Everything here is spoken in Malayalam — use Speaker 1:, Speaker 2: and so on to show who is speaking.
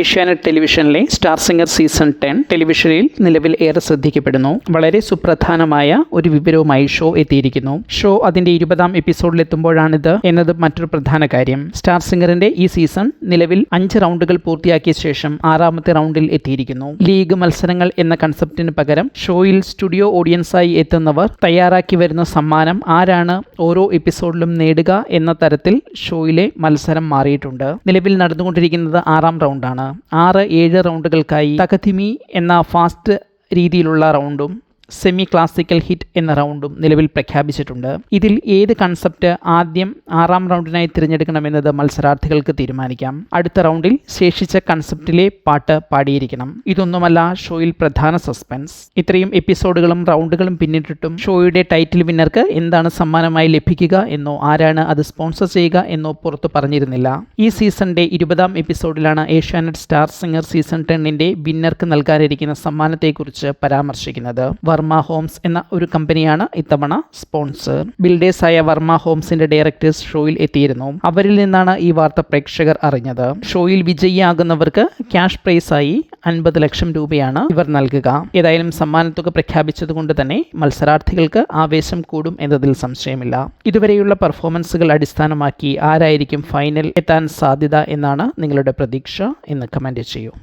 Speaker 1: ഏഷ്യാനെറ്റ് ടെലിവിഷനിലെ സ്റ്റാർ സിംഗർ സീസൺ 10 ടെലിവിഷനിൽ നിലവിൽ ഏറെ ശ്രദ്ധിക്കപ്പെടുന്നു. വളരെ സുപ്രധാനമായ ഒരു വിവരവുമായി ഷോ എത്തിയിരിക്കുന്നു. ഷോ അതിന്റെ 20-ാം എപ്പിസോഡിലെത്തുമ്പോഴാണിത് എന്നത് മറ്റൊരു പ്രധാന കാര്യം. സ്റ്റാർ സിംഗറിന്റെ ഈ സീസൺ നിലവിൽ 5 റൗണ്ടുകൾ പൂർത്തിയാക്കിയ ശേഷം 6ാമത്തെ റൗണ്ടിൽ എത്തിയിരിക്കുന്നു. ലീഗ് മത്സരങ്ങൾ എന്ന കൺസെപ്റ്റിന് പകരം ഷോയിൽ സ്റ്റുഡിയോ ഓഡിയൻസായി എത്തുന്നവർ തയ്യാറാക്കി വരുന്ന സമ്മാനം ആരാണ് ഓരോ എപ്പിസോഡിലും നേടുക എന്ന തരത്തിൽ ഷോയിലെ മത്സരം മാറിയിട്ടുണ്ട്. നിലവിൽ നടന്നുകൊണ്ടിരിക്കുന്നത് 6ാം റൗണ്ടാണ്. 6-7 റൗണ്ടുകൾക്കായി തകതിമി എന്ന ഫാസ്റ്റ് രീതിയിലുള്ള റൗണ്ടും സെമി ക്ലാസിക്കൽ ഹിറ്റ് എന്ന റൗണ്ടും നിലവിൽ പ്രഖ്യാപിച്ചിട്ടുണ്ട്. ഇതിൽ ഏത് കൺസെപ്റ്റ് ആദ്യം 6ാം റൗണ്ടിനായി തിരഞ്ഞെടുക്കണമെന്നത് മത്സരാർത്ഥികൾക്ക് തീരുമാനിക്കാം. അടുത്ത റൗണ്ടിൽ ശേഷിച്ച കൺസെപ്റ്റിലെ പാട്ട് പാടിയിരിക്കണം. ഇതൊന്നുമല്ല ഷോയിൽ പ്രധാന സസ്പെൻസ്. ഇത്രയും എപ്പിസോഡുകളും റൗണ്ടുകളും പിന്നിട്ടിട്ടും ഷോയുടെ ടൈറ്റിൽ വിന്നർക്ക് എന്താണ് സമ്മാനമായി ലഭിക്കുക എന്നോ ആരാണ് അത് സ്പോൺസർ ചെയ്യുക എന്നോ പുറത്തു പറഞ്ഞിരുന്നില്ല. ഈ സീസണിന്റെ 20-ാം എപ്പിസോഡിലാണ് ഏഷ്യാനെറ്റ് സ്റ്റാർ സിംഗർ സീസൺ 10ന്റെ വിന്നർക്ക് നൽകാനിരിക്കുന്ന സമ്മാനത്തെക്കുറിച്ച് പരാമർശിക്കുന്നത്. വർമ്മ ഹോംസ് എന്ന ഒരു കമ്പനിയാണ് ഇത്തവണ സ്പോൺസർ. ബിൽഡേഴ്സായ വർമ്മ ഹോംസിന്റെ ഡയറക്ടേഴ്സ് ഷോയിൽ എത്തിയിരുന്നു. അവരിൽ നിന്നാണ് ഈ വാർത്ത പ്രേക്ഷകർ അറിഞ്ഞത്. ഷോയിൽ വിജയിയാകുന്നവർക്ക് ക്യാഷ് പ്രൈസായി 50 ലക്ഷം രൂപയാണ് ഇവർ നൽകുക. ഏതായാലും സമ്മാനത്തുക പ്രഖ്യാപിച്ചതുകൊണ്ട് തന്നെ മത്സരാർത്ഥികൾക്ക് ആവേശം കൂടും എന്നതിൽ സംശയമില്ല. ഇതുവരെയുള്ള പെർഫോമൻസുകൾ അടിസ്ഥാനമാക്കി ആരായിരിക്കും ഫൈനൽ എത്താൻ സാധ്യത എന്നാണ് നിങ്ങളുടെ പ്രതീക്ഷ എന്ന് കമന്റ് ചെയ്യൂ.